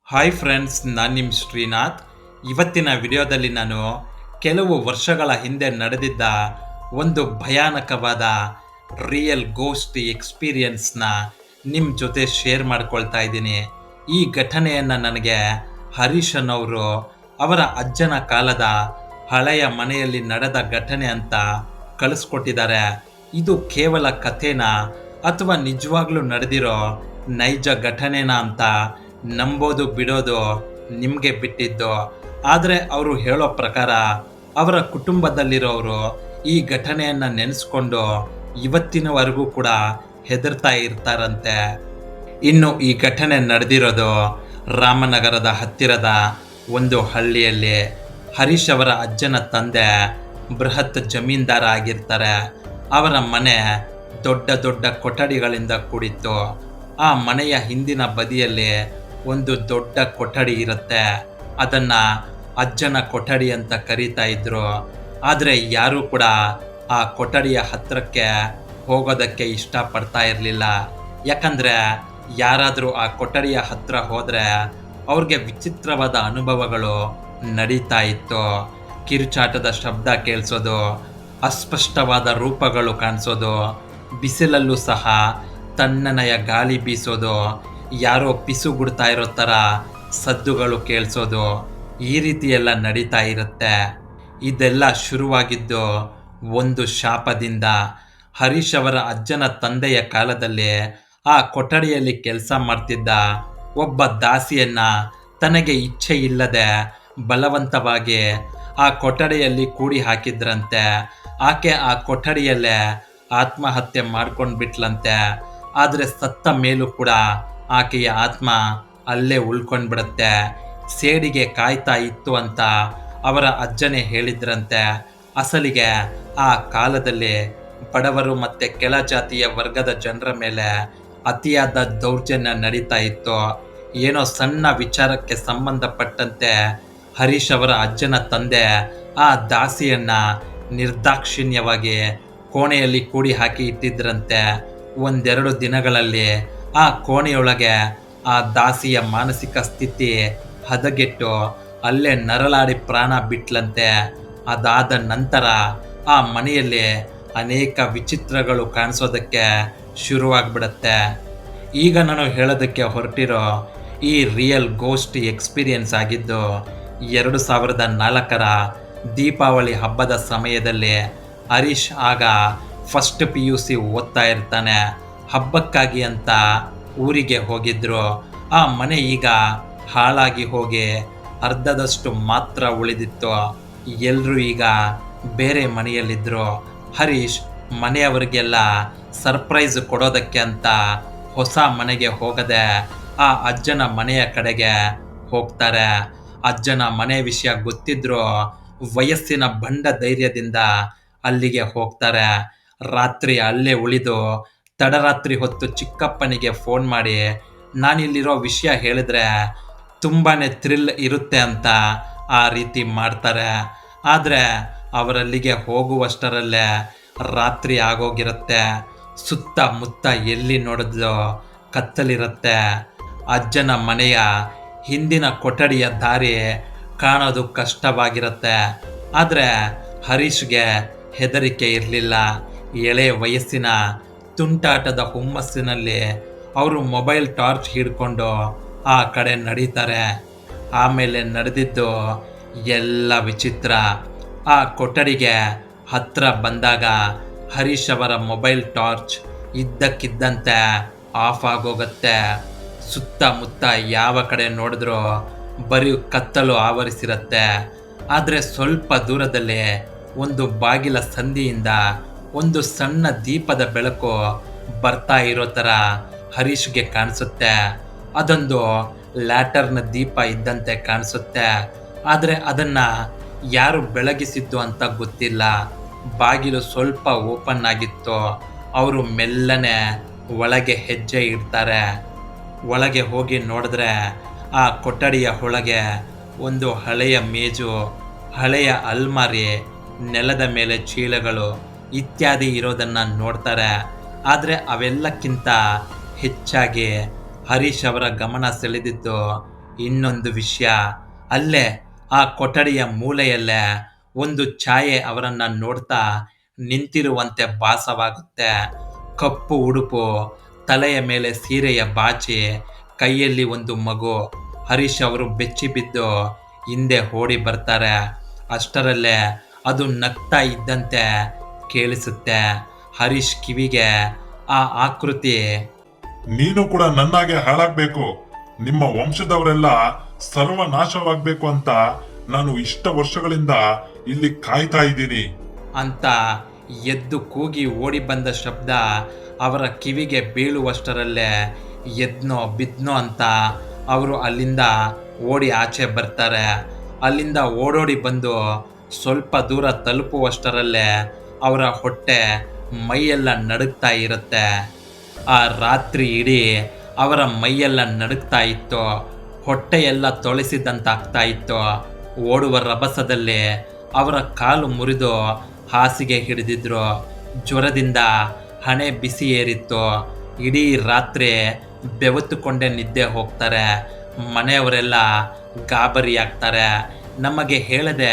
Hi friends, ನಾನು ನಿಮ್ಮ ಶ್ರೀನಾಥ್. ಇವತ್ತಿನ ವಿಡಿಯೋದಲ್ಲಿ ನಾನು ಕೆಲವು ವರ್ಷಗಳ ಹಿಂದೆ ನಡೆದಿದ್ದ ಒಂದು ಭಯಾನಕವಾದ ರಿಯಲ್ ಗೋಸ್ಟ್ ಎಕ್ಸ್ಪೀರಿಯನ್ಸ್ನ ನಿಮ್ಮ ಜೊತೆ ಶೇರ್ ಮಾಡ್ಕೊಳ್ತಾ ಇದ್ದೀನಿ. ಈ ಘಟನೆಯನ್ನು ನನಗೆ ಹರೀಶ್ ಅನ್ನೋರು ಅವರ ಅಜ್ಜನ ಕಾಲದ ಹಳೆಯ ಮನೆಯಲ್ಲಿ ನಡೆದ ಘಟನೆ ಅಂತ ಕಳಿಸ್ಕೊಟ್ಟಿದ್ದಾರೆ. ಇದು ಕೇವಲ ಕಥೆನಾ ಅಥವಾ ನಿಜವಾಗ್ಲೂ ನಡೆದಿರೋ ನೈಜ ಘಟನೆನಾ ಅಂತ ನಂಬೋದು ಬಿಡೋದು ನಿಮಗೆ ಬಿಟ್ಟಿದ್ದು. ಆದರೆ ಅವರು ಹೇಳೋ ಪ್ರಕಾರ ಅವರ ಕುಟುಂಬದಲ್ಲಿರೋರು ಈ ಘಟನೆಯನ್ನು ನೆನೆಸ್ಕೊಂಡು ಇವತ್ತಿನವರೆಗೂ ಕೂಡ ಹೆದರ್ತಾ ಇರ್ತಾರಂತೆ. ಇನ್ನು ಈ ಘಟನೆ ನಡೆದಿರೋದು ರಾಮನಗರದ ಹತ್ತಿರದ ಒಂದು ಹಳ್ಳಿಯಲ್ಲಿ. ಹರೀಶ್ ಅವರ ಅಜ್ಜನ ತಂದೆ ಬೃಹತ್ ಜಮೀನ್ದಾರ ಆಗಿರ್ತಾರೆ. ಅವರ ಮನೆ ದೊಡ್ಡ ದೊಡ್ಡ ಕೊಠಡಿಗಳಿಂದ ಕೂಡಿತ್ತು. ಆ ಮನೆಯ ಹಿಂದಿನ ಬದಿಯಲ್ಲಿ ಒಂದು ದೊಡ್ಡ ಕೊಠಡಿ ಇರುತ್ತೆ. ಅದನ್ನ ಅಜ್ಜನ ಕೊಠಡಿ ಅಂತ ಕರೀತಾ ಇದ್ರು. ಆದರೆ ಯಾರೂ ಕೂಡ ಆ ಕೊಠಡಿಯ ಹತ್ತಿರಕ್ಕೆ ಹೋಗೋದಕ್ಕೆ ಇಷ್ಟಪಡ್ತಾ ಇರಲಿಲ್ಲ. ಯಾಕಂದರೆ ಯಾರಾದರೂ ಆ ಕೊಠಡಿಯ ಹತ್ತಿರ ಹೋದರೆ ಅವ್ರಿಗೆ ವಿಚಿತ್ರವಾದ ಅನುಭವಗಳು ನಡೀತಾ ಇತ್ತು. ಕಿರುಚಾಟದ ಶಬ್ದ ಕೇಳಿಸೋದು, ಅಸ್ಪಷ್ಟವಾದ ರೂಪಗಳು ಕಾಣಿಸೋದು, ಬಿಸಿಲಲ್ಲೂ ಸಹ ತಣ್ಣನೆಯ ಗಾಳಿ ಬೀಸೋದು, ಯಾರೋ ಪಿಸುಗುಡ್ತಾ ಇರೋ ಥರ ಸದ್ದುಗಳು ಕೇಳಿಸೋದು, ಈ ರೀತಿ ಎಲ್ಲ ನಡೀತಾ ಇರುತ್ತೆ. ಇದೆಲ್ಲ ಶುರುವಾಗಿದ್ದು ಒಂದು ಶಾಪದಿಂದ. ಹರೀಶ್ ಅವರ ಅಜ್ಜನ ತಂದೆಯ ಕಾಲದಲ್ಲಿ ಆ ಕೊಠಡಿಯಲ್ಲಿ ಕೆಲಸ ಮಾಡ್ತಿದ್ದ ಒಬ್ಬ ದಾಸಿಯನ್ನ ತನಗೆ ಇಚ್ಛೆ ಇಲ್ಲದೆ ಬಲವಂತವಾಗಿ ಆ ಕೊಠಡಿಯಲ್ಲಿ ಕೂಡಿ ಹಾಕಿದ್ರಂತೆ. ಆಕೆ ಆ ಕೊಠಡಿಯಲ್ಲೇ ಆತ್ಮಹತ್ಯೆ ಮಾಡ್ಕೊಂಡು ಬಿಟ್ಲಂತೆ. ಆದರೆ ಸತ್ತ ಮೇಲೂ ಕೂಡ ಆಕೆಯ ಆತ್ಮ ಅಲ್ಲೇ ಉಳ್ಕೊಂಡ್ಬಿಡುತ್ತೆ. ಸೇಡಿಗೆ ಕಾಯ್ತಾ ಇತ್ತು ಅಂತ ಅವರ ಅಜ್ಜನೇ ಹೇಳಿದ್ರಂತೆ. ಅಸಲಿಗೆ ಆ ಕಾಲದಲ್ಲಿ ಬಡವರು ಮತ್ತು ಕೆಳ ಜಾತಿಯ ವರ್ಗದ ಜನರ ಮೇಲೆ ಅತಿಯಾದ ದೌರ್ಜನ್ಯ ನಡೀತಾ ಇತ್ತು. ಏನೋ ಸಣ್ಣ ವಿಚಾರಕ್ಕೆ ಸಂಬಂಧಪಟ್ಟಂತೆ ಹರೀಶ್ ಅವರ ಅಜ್ಜನ ತಂದೆ ಆ ದಾಸಿಯನ್ನ ನಿರ್ದಾಕ್ಷಿಣ್ಯವಾಗಿ ಕೋಣೆಯಲ್ಲಿ ಕೂಡಿ ಹಾಕಿ ಇಟ್ಟಿದ್ರಂತೆ. ಒಂದೆರಡು ದಿನಗಳಲ್ಲಿ ಆ ಕೋಣೆಯೊಳಗೆ ಆ ದಾಸಿಯ ಮಾನಸಿಕ ಸ್ಥಿತಿ ಹದಗೆಟ್ಟು ಅಲ್ಲೇ ನರಳಾಡಿ ಪ್ರಾಣ ಬಿಟ್ಲಂತೆ. ಅದಾದ ನಂತರ ಆ ಮನೆಯಲ್ಲಿ ಅನೇಕ ವಿಚಿತ್ರಗಳು ಕಾಣಿಸೋದಕ್ಕೆ ಶುರುವಾಗ್ಬಿಡತ್ತೆ. ಈಗ ನಾನು ಹೇಳೋದಕ್ಕೆ ಹೊರಟಿರೋ ಈ ರಿಯಲ್ ಗೋಸ್ಟ್ ಎಕ್ಸ್ಪೀರಿಯನ್ಸ್ ಆಗಿದ್ದು 2004ರ ದೀಪಾವಳಿ ಹಬ್ಬದ ಸಮಯದಲ್ಲಿ. ಹರೀಶ್ ಆಗ ಫಸ್ಟ್ PUC ಓದ್ತಾ ಇರ್ತಾನೆ. ಹಬ್ಬಕ್ಕಾಗಿ ಅಂತ ಊರಿಗೆ ಹೋಗಿದ್ರು. ಆ ಮನೆ ಈಗ ಹಾಳಾಗಿ ಹೋಗಿ ಅರ್ಧದಷ್ಟು ಮಾತ್ರ ಉಳಿದಿತ್ತು. ಎಲ್ಲರೂ ಈಗ ಬೇರೆ ಮನೆಯಲ್ಲಿದ್ದರು. ಹರೀಶ್ ಮನೆಯವರಿಗೆಲ್ಲ ಸರ್ಪ್ರೈಸ್ ಕೊಡೋದಕ್ಕೆ ಅಂತ ಹೊಸ ಮನೆಗೆ ಹೋಗದೆ ಆ ಅಜ್ಜನ ಮನೆಯ ಕಡೆಗೆ ಹೋಗ್ತಾರೆ. ಅಜ್ಜನ ಮನೆ ವಿಷಯ ಗೊತ್ತಿದ್ರು ವಯಸ್ಸಿನ ಬಂಡ ಧೈರ್ಯದಿಂದ ಅಲ್ಲಿಗೆ ಹೋಗ್ತಾರೆ. ರಾತ್ರಿ ಅಲ್ಲೇ ಉಳಿದು ತಡರಾತ್ರಿ ಹೊತ್ತು ಚಿಕ್ಕಪ್ಪನಿಗೆ ಫೋನ್ ಮಾಡಿ ನಾನಿಲ್ಲಿರೋ ವಿಷಯ ಹೇಳಿದ್ರೆ ತುಂಬಾ ಥ್ರಿಲ್ ಇರುತ್ತೆ ಅಂತ ಆ ರೀತಿ ಮಾಡ್ತಾರೆ. ಆದರೆ ಅವರಲ್ಲಿಗೆ ಹೋಗುವಷ್ಟರಲ್ಲೇ ರಾತ್ರಿ ಆಗೋಗಿರುತ್ತೆ. ಸುತ್ತಮುತ್ತ ಎಲ್ಲಿ ನೋಡಿದ್ಲು ಕತ್ತಲಿರುತ್ತೆ. ಅಜ್ಜನ ಮನೆಯ ಹಿಂದಿನ ಕೊಠಡಿಯ ದಾರಿ ಕಾಣೋದು ಕಷ್ಟವಾಗಿರುತ್ತೆ. ಆದರೆ ಹರೀಶ್ಗೆ ಹೆದರಿಕೆ ಇರಲಿಲ್ಲ. ಎಳೆ ವಯಸ್ಸಿನ ತುಂಟಾಟದ ಹುಮ್ಮಸ್ಸಿನಲ್ಲಿ ಅವರು ಮೊಬೈಲ್ ಟಾರ್ಚ್ ಹಿಡ್ಕೊಂಡು ಆ ಕಡೆ ನಡೀತಾರೆ. ಆಮೇಲೆ ನಡೆದಿದ್ದು ಎಲ್ಲ ವಿಚಿತ್ರ. ಆ ಕೊಠಡಿಗೆ ಹತ್ರ ಬಂದಾಗ ಹರೀಶ್ ಅವರ ಮೊಬೈಲ್ ಟಾರ್ಚ್ ಇದ್ದಕ್ಕಿದ್ದಂತೆ ಆಫ್ ಆಗೋಗತ್ತೆ. ಸುತ್ತಮುತ್ತ ಯಾವ ಕಡೆ ನೋಡಿದ್ರೂ ಬರೀ ಕತ್ತಲು ಆವರಿಸಿರುತ್ತೆ. ಆದರೆ ಸ್ವಲ್ಪ ದೂರದಲ್ಲಿ ಒಂದು ಬಾಗಿಲ ಸಂದಿಯಿಂದ ಒಂದು ಸಣ್ಣ ದೀಪದ ಬೆಳಕು ಬರ್ತಾ ಇರೋ ಥರ ಹರೀಶ್ಗೆ ಕಾಣಿಸುತ್ತೆ. ಅದೊಂದು ಲ್ಯಾಟರ್ನ ದೀಪ ಇದ್ದಂತೆ ಕಾಣಿಸುತ್ತೆ. ಆದರೆ ಅದನ್ನು ಯಾರು ಬೆಳಗಿಸಿದ್ದು ಅಂತ ಗೊತ್ತಿಲ್ಲ. ಬಾಗಿಲು ಸ್ವಲ್ಪ ಓಪನ್ ಆಗಿತ್ತು. ಅವರು ಮೆಲ್ಲನೆ ಒಳಗೆ ಹೆಜ್ಜೆ ಇಡ್ತಾರೆ. ಒಳಗೆ ಹೋಗಿ ನೋಡಿದ್ರೆ ಆ ಕೊಠಡಿಯ ಒಳಗೆ ಒಂದು ಹಳೆಯ ಮೇಜು, ಹಳೆಯ ಅಲ್ಮಾರಿ, ನೆಲದ ಮೇಲೆ ಚೀಲಗಳು ಇತ್ಯಾದಿ ಇರೋದನ್ನು ನೋಡ್ತಾರೆ. ಆದರೆ ಅವೆಲ್ಲಕ್ಕಿಂತ ಹೆಚ್ಚಾಗಿ ಹರೀಶ್ ಅವರ ಗಮನ ಸೆಳೆದಿದ್ದು ಇನ್ನೊಂದು ವಿಷಯ, ಅಲ್ಲೇ ಆ ಕೊಠಡಿಯ ಮೂಲೆಯಲ್ಲೇ ಒಂದು ಛಾಯೆ ಅವರನ್ನ ನೋಡ್ತಾ ನಿಂತಿರುವಂತೆ ಭಾಸವಾಗುತ್ತೆ. ಕಪ್ಪು ಉಡುಪು, ತಲೆಯ ಮೇಲೆ ಸೀರೆಯ ಬಾಚಿ, ಕೈಯಲ್ಲಿ ಒಂದು ಮಗು. ಹರೀಶ್ ಅವರು ಬೆಚ್ಚಿ ಬಿದ್ದು ಹಿಂದೆ ಓಡಿ ಬರ್ತಾರೆ. ಅಷ್ಟರಲ್ಲೇ ಅದು ನಗ್ತಾ ಇದ್ದಂತೆ ಕೇಳಿಸುತ್ತೆ. ಹರೀಶ್ ಕಿವಿಗೆ ಆ ಆಕೃತಿ, ನೀನು ಕೂಡ ನನ್ನಾಗೆ ಹಾಳಾಗ್ಬೇಕು, ನಿಮ್ಮ ವಂಶದವರೆಲ್ಲ ಸರ್ವನಾಶವಾಗ್ಬೇಕು ಅಂತ ನಾನು ಇಷ್ಟ ವರ್ಷಗಳಿಂದ ಇಲ್ಲಿ ಕಾಯ್ತಾ ಇದ್ದೀನಿ ಅಂತ ಎದ್ದು ಕೂಗಿ ಓಡಿ ಬಂದ ಶಬ್ದ ಅವರ ಕಿವಿಗೆ ಬೀಳುವಷ್ಟರಲ್ಲೇ ಎದ್ನೋ ಬಿದ್ನೋ ಅಂತ ಅವರು ಅಲ್ಲಿಂದ ಓಡಿ ಆಚೆ ಬರ್ತಾರೆ. ಅಲ್ಲಿಂದ ಓಡೋಡಿ ಬಂದು ಸ್ವಲ್ಪ ದೂರ ತಲುಪುವಷ್ಟರಲ್ಲೇ ಅವರ ಹೊಟ್ಟೆ ಮೈಯೆಲ್ಲ ನಡುಗ್ತಾ ಇರುತ್ತೆ. ಆ ರಾತ್ರಿ ಇಡೀ ಅವರ ಮೈಯೆಲ್ಲ ನಡುಗ್ತಾ ಇತ್ತು, ಹೊಟ್ಟೆಯೆಲ್ಲ ತೊಳೆಸಿದಂತಾಗ್ತಾ ಇತ್ತು. ಓಡುವ ರಭಸದಲ್ಲಿ ಅವರ ಕಾಲು ಮುರಿದು ಹಾಸಿಗೆ ಹಿಡಿದಿದ್ರು. ಜ್ವರದಿಂದ ಹಣೆ ಬಿಸಿ ಏರಿತ್ತು. ಇಡೀ ರಾತ್ರಿ ಬೆವತುಕೊಂಡೇ ನಿದ್ದೆ ಹೋಗ್ತಾರೆ. ಮನೆಯವರೆಲ್ಲ ಗಾಬರಿಯಾಗ್ತಾರೆ. ನಮಗೆ ಹೇಳದೆ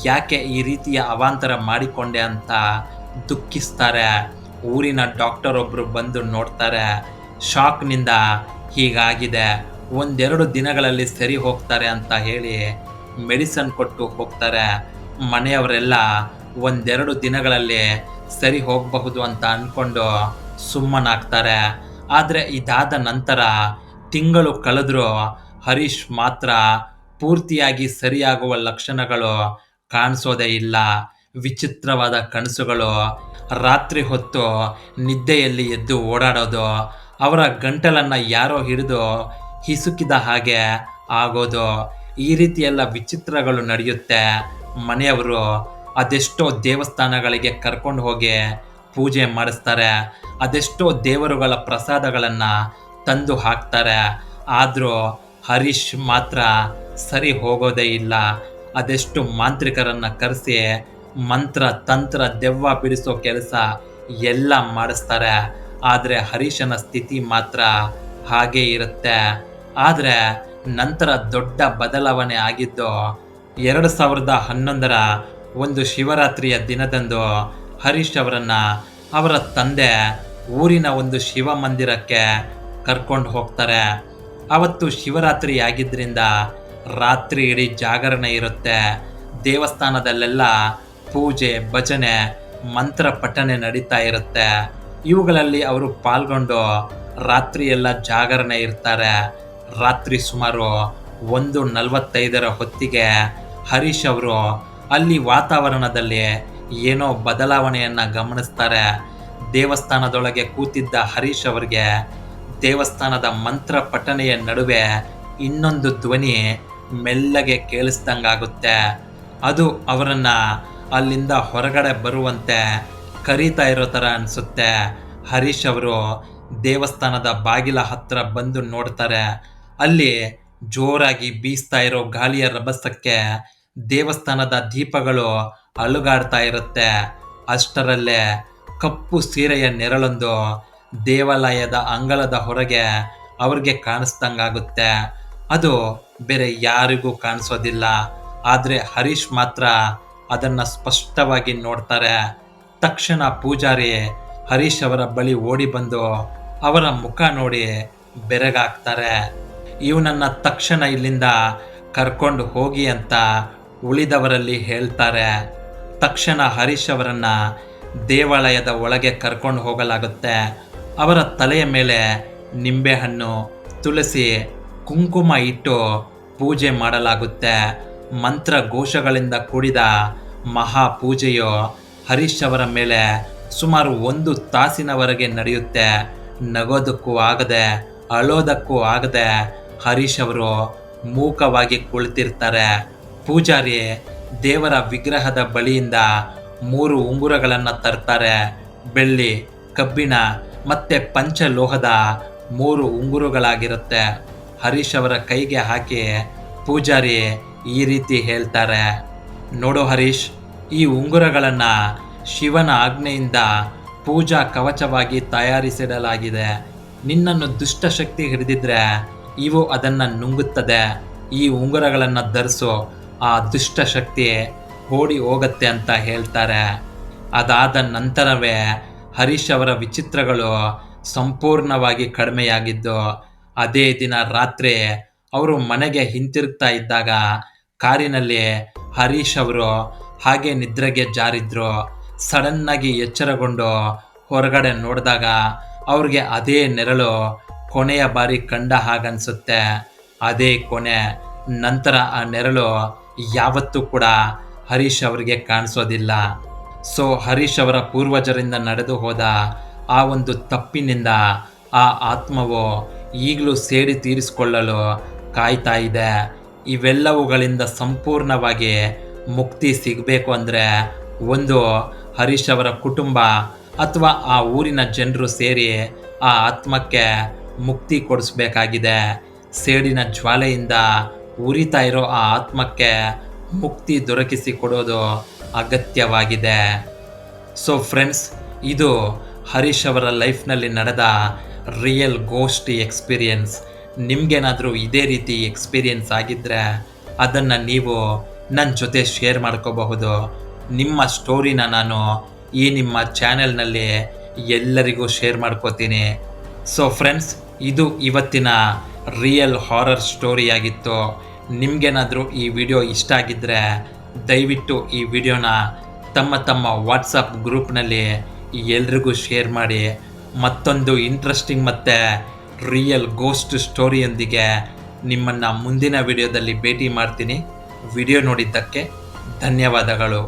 ಯಾಕೆ ಈ ರೀತಿಯ ಅವಾಂತರ ಮಾಡಿಕೊಂಡೆ ಅಂತ ದುಃಖಿಸ್ತಾರೆ. ಊರಿನ ಡಾಕ್ಟರ್ ಒಬ್ಬರು ಬಂದು ನೋಡ್ತಾರೆ. ಶಾಕ್ನಿಂದ ಹೀಗಾಗಿದೆ, ಒಂದೆರಡು ದಿನಗಳಲ್ಲಿ ಸರಿ ಹೋಗ್ತಾರೆ ಅಂತ ಹೇಳಿ ಮೆಡಿಸನ್ ಕೊಟ್ಟು ಹೋಗ್ತಾರೆ. ಮನೆಯವರೆಲ್ಲ ಒಂದೆರಡು ದಿನಗಳಲ್ಲಿ ಸರಿ ಹೋಗಬಹುದು ಅಂತ ಅಂದ್ಕೊಂಡು ಸುಮ್ಮನಾಗ್ತಾರೆ. ಆದರೆ ಇದಾದ ನಂತರ ತಿಂಗಳು ಕಳೆದ್ರೂ ಹರೀಶ್ ಮಾತ್ರ ಪೂರ್ತಿಯಾಗಿ ಸರಿಯಾಗುವ ಲಕ್ಷಣಗಳು ಕಾಣಿಸೋದೇ ಇಲ್ಲ. ವಿಚಿತ್ರವಾದ ಕನಸುಗಳು, ರಾತ್ರಿ ಹೊತ್ತು ನಿದ್ದೆಯಲ್ಲಿ ಎದ್ದು ಓಡಾಡೋದು, ಅವರ ಗಂಟಲನ್ನು ಯಾರೋ ಹಿಡಿದು ಹಿಸುಕಿದ ಹಾಗೆ ಆಗೋದು, ಈ ರೀತಿಯೆಲ್ಲ ವಿಚಿತ್ರಗಳು ನಡೆಯುತ್ತೆ. ಮನೆಯವರು ಅದೆಷ್ಟೋ ದೇವಸ್ಥಾನಗಳಿಗೆ ಕರ್ಕೊಂಡು ಹೋಗಿ ಪೂಜೆ ಮಾಡಿಸ್ತಾರೆ, ಅದೆಷ್ಟೋ ದೇವರುಗಳ ಪ್ರಸಾದಗಳನ್ನು ತಂದು ಹಾಕ್ತಾರೆ. ಆದರೂ ಹರೀಶ್ ಮಾತ್ರ ಸರಿ ಹೋಗೋದೇ ಇಲ್ಲ. ಅದೆಷ್ಟು ಮಾಂತ್ರಿಕರನ್ನು ಕರೆಸಿ ಮಂತ್ರ ತಂತ್ರ ದೆವ್ವ ಬಿಡಿಸೋ ಕೆಲಸ ಎಲ್ಲ ಮಾಡಿಸ್ತಾರೆ. ಆದರೆ ಹರೀಶನ ಸ್ಥಿತಿ ಮಾತ್ರ ಹಾಗೇ ಇರುತ್ತೆ. ಆದರೆ ನಂತರ ದೊಡ್ಡ ಬದಲಾವಣೆ ಆಗಿದ್ದು 2011ರ ಒಂದು ಶಿವರಾತ್ರಿಯ ದಿನದಂದು ಹರೀಶ್ ಅವರನ್ನು ಅವರ ತಂದೆ ಊರಿನ ಒಂದು ಶಿವ ಮಂದಿರಕ್ಕೆ ಕರ್ಕೊಂಡು ಹೋಗ್ತಾರೆ. ಅವತ್ತು ಶಿವರಾತ್ರಿ ಆಗಿದ್ದರಿಂದ ರಾತ್ರಿ ಇಡೀ ಜಾಗರಣೆ ಇರುತ್ತೆ. ದೇವಸ್ಥಾನದಲ್ಲೆಲ್ಲ ಪೂಜೆ, ಭಜನೆ, ಮಂತ್ರ ಪಠನೆ ನಡೀತಾ ಇರುತ್ತೆ. ಇವುಗಳಲ್ಲಿ ಅವರು ಪಾಲ್ಗೊಂಡು ರಾತ್ರಿಯೆಲ್ಲ ಜಾಗರಣೆ ಇರ್ತಾರೆ. ರಾತ್ರಿ ಸುಮಾರು 1:45 ಹೊತ್ತಿಗೆ ಹರೀಶ್ ಅವರು ಅಲ್ಲಿ ವಾತಾವರಣದಲ್ಲಿ ಏನೋ ಬದಲಾವಣೆಯನ್ನು ಗಮನಿಸ್ತಾರೆ. ದೇವಸ್ಥಾನದೊಳಗೆ ಕೂತಿದ್ದ ಹರೀಶ್ ಅವರಿಗೆ ದೇವಸ್ಥಾನದ ಮಂತ್ರ ಪಠನೆಯ ನಡುವೆ ಇನ್ನೊಂದು ಧ್ವನಿ ಮೆಲ್ಲಗೆ ಕೇಳಿಸ್ದಂಗಾಗುತ್ತೆ. ಅದು ಅವರನ್ನು ಅಲ್ಲಿಂದ ಹೊರಗಡೆ ಬರುವಂತೆ ಕರೀತಾ ಇರೋ ಥರ ಅನಿಸುತ್ತೆ. ಹರೀಶ್ ಅವರು ದೇವಸ್ಥಾನದ ಬಾಗಿಲ ಹತ್ರ ಬಂದು ನೋಡ್ತಾರೆ. ಅಲ್ಲಿ ಜೋರಾಗಿ ಬೀಸ್ತಾ ಇರೋ ಗಾಳಿಯ ರಭಸಕ್ಕೆ ದೇವಸ್ಥಾನದ ದೀಪಗಳು ಅಲುಗಾಡ್ತಾ ಇರುತ್ತೆ. ಅಷ್ಟರಲ್ಲೇ ಕಪ್ಪು ಸೀರೆಯ ನೆರಳೊಂದು ದೇವಾಲಯದ ಅಂಗಳದ ಹೊರಗೆ ಅವ್ರಿಗೆ ಕಾಣಿಸ್ದಂಗಾಗುತ್ತೆ. ಅದು ಬೇರೆ ಯಾರಿಗೂ ಕಾಣಿಸೋದಿಲ್ಲ, ಆದರೆ ಹರೀಶ್ ಮಾತ್ರ ಅದನ್ನು ಸ್ಪಷ್ಟವಾಗಿ ನೋಡ್ತಾರೆ. ತಕ್ಷಣ ಪೂಜಾರಿ ಹರೀಶ್ ಅವರ ಬಳಿ ಓಡಿ ಬಂದು ಅವರ ಮುಖ ನೋಡಿ ಬೆರಗಾಗ್ತಾರೆ. ಇವನನ್ನು ತಕ್ಷಣ ಇಲ್ಲಿಂದ ಕರ್ಕೊಂಡು ಹೋಗಿ ಅಂತ ಉಳಿದವರಲ್ಲಿ ಹೇಳ್ತಾರೆ. ತಕ್ಷಣ ಹರೀಶ್ ಅವರನ್ನು ದೇವಾಲಯದ ಒಳಗೆ ಕರ್ಕೊಂಡು ಹೋಗಲಾಗುತ್ತೆ. ಅವರ ತಲೆಯ ಮೇಲೆ ನಿಂಬೆಹಣ್ಣು, ತುಳಸಿ, ಕುಂಕುಮ ಇಟ್ಟು ಪೂಜೆ ಮಾಡಲಾಗುತ್ತೆ. ಮಂತ್ರ ಘೋಷಗಳಿಂದ ಕೂಡಿದ ಮಹಾಪೂಜೆಯು ಹರೀಶ್ ಅವರ ಮೇಲೆ ಸುಮಾರು 1 ತಾಸಿನವರೆಗೆ ನಡೆಯುತ್ತೆ. ನಗೋದಕ್ಕೂ ಆಗದೆ, ಅಳೋದಕ್ಕೂ ಆಗದೆ ಹರೀಶ್ ಅವರು ಮೂಕವಾಗಿ ಕುಳಿತಿರ್ತಾರೆ. ಪೂಜಾರಿ ದೇವರ ವಿಗ್ರಹದ ಬಳಿಯಿಂದ 3 ಉಂಗುರಗಳನ್ನು ತರ್ತಾರೆ. ಬೆಳ್ಳಿ, ಕಬ್ಬಿಣ ಮತ್ತು ಪಂಚಲೋಹದ 3 ಉಂಗುರಗಳಾಗಿರುತ್ತೆ. ಹರೀಶ್ ಅವರ ಕೈಗೆ ಹಾಕಿ ಪೂಜಾರಿ ಈ ರೀತಿ ಹೇಳ್ತಾರೆ, ನೋಡು ಹರೀಶ್, ಈ ಉಂಗುರಗಳನ್ನು ಶಿವನ ಆಜ್ಞೆಯಿಂದ ಪೂಜಾ ಕವಚವಾಗಿ ತಯಾರಿಸಿಡಲಾಗಿದೆ. ನಿನ್ನನ್ನು ದುಷ್ಟಶಕ್ತಿ ಹಿಡಿದಿದ್ರೆ ಇವು ಅದನ್ನು ನುಂಗುತ್ತದೆ. ಈ ಉಂಗುರಗಳನ್ನು ಧರಿಸು, ಆ ದುಷ್ಟ ಶಕ್ತಿ ಓಡಿ ಹೋಗತ್ತೆ ಅಂತ ಹೇಳ್ತಾರೆ. ಅದಾದ ನಂತರವೇ ಹರೀಶ್ ಅವರ ವಿಚಿತ್ರಗಳು ಸಂಪೂರ್ಣವಾಗಿ ಕಡಿಮೆಯಾಗಿದ್ದು, ಅದೇ ದಿನ ರಾತ್ರಿ ಅವರು ಮನೆಗೆ ಹಿಂತಿರುಗ್ತಾ ಇದ್ದಾಗ ಕಾರಿನಲ್ಲಿ ಹರೀಶ್ ಅವರು ಹಾಗೆ ನಿದ್ರೆಗೆ ಜಾರಿದ್ರು. ಸಡನ್ನಾಗಿ ಎಚ್ಚರಗೊಂಡು ಹೊರಗಡೆ ನೋಡಿದಾಗ ಅವ್ರಿಗೆ ಅದೇ ನೆರಳು ಕೊನೆಯ ಬಾರಿ ಕಂಡ ಹಾಗನ್ಸುತ್ತೆ. ಅದೇ ಕೊನೆ. ನಂತರ ಆ ನೆರಳು ಯಾವತ್ತೂ ಕೂಡ ಹರೀಶ್ ಅವರಿಗೆ ಕಾಣಿಸೋದಿಲ್ಲ. ಸೊ ಹರೀಶ್ ಅವರ ಪೂರ್ವಜರಿಂದ ನಡೆದು ಹೋದ ಆ ಒಂದು ತಪ್ಪಿನಿಂದ ಆ ಆತ್ಮವು ಈಗಲೂ ಸೇಡಿ ತೀರಿಸಿಕೊಳ್ಳಲು ಕಾಯ್ತಾ ಇದೆ. ಇವೆಲ್ಲವುಗಳಿಂದ ಸಂಪೂರ್ಣವಾಗಿ ಮುಕ್ತಿ ಸಿಗಬೇಕು ಅಂದರೆ ಒಂದು ಹರೀಶ್ ಅವರ ಕುಟುಂಬ ಅಥವಾ ಆ ಊರಿನ ಜನರು ಸೇರಿ ಆ ಆತ್ಮಕ್ಕೆ ಮುಕ್ತಿ ಕೊಡಿಸ್ಬೇಕಾಗಿದೆ. ಸೇಡಿನ ಜ್ವಾಲೆಯಿಂದ ಉರಿತಾ ಇರೋ ಆ ಆತ್ಮಕ್ಕೆ ಮುಕ್ತಿ ದೊರಕಿಸಿ ಕೊಡೋದು ಅಗತ್ಯವಾಗಿದೆ. ಸೊ ಫ್ರೆಂಡ್ಸ್, ಇದು ಹರೀಶ್ ಅವರ ಲೈಫ್ನಲ್ಲಿ ನಡೆದ ರಿಯಲ್ ಗೋಸ್ಟ್ ಎಕ್ಸ್ಪೀರಿಯನ್ಸ್. ನಿಮಗೇನಾದರೂ ಇದೇ ರೀತಿ ಎಕ್ಸ್ಪೀರಿಯನ್ಸ್ ಆಗಿದ್ದರೆ ಅದನ್ನು ನೀವು ನನ್ನ ಜೊತೆ ಶೇರ್ ಮಾಡ್ಕೋಬಹುದು. ನಿಮ್ಮ ಸ್ಟೋರಿನ ನಾನು ಈ ನಿಮ್ಮ ಚಾನೆಲ್ನಲ್ಲಿ ಎಲ್ಲರಿಗೂ ಶೇರ್ ಮಾಡ್ಕೋತೀನಿ. ಸೊ ಫ್ರೆಂಡ್ಸ್, ಇದು ಇವತ್ತಿನ ರಿಯಲ್ ಹಾರರ್ ಸ್ಟೋರಿಯಾಗಿತ್ತು. ನಿಮಗೇನಾದರೂ ಈ ವಿಡಿಯೋ ಇಷ್ಟ ಆಗಿದ್ದರೆ ದಯವಿಟ್ಟು ಈ ವಿಡಿಯೋನ ತಮ್ಮ ವಾಟ್ಸಪ್ ಗ್ರೂಪ್ನಲ್ಲಿ ಎಲ್ರಿಗೂ ಶೇರ್ ಮಾಡಿ. ಮತ್ತೊಂದು ಇಂಟ್ರೆಸ್ಟಿಂಗ್ ಮತ್ತು ರಿಯಲ್ ಗೋಸ್ಟ್ ಸ್ಟೋರಿಯೊಂದಿಗೆ ನಿಮ್ಮನ್ನು ಮುಂದಿನ ವಿಡಿಯೋದಲ್ಲಿ ಭೇಟಿ ಮಾಡ್ತೀನಿ. ವಿಡಿಯೋ ನೋಡಿದ್ದಕ್ಕೆ ಧನ್ಯವಾದಗಳು.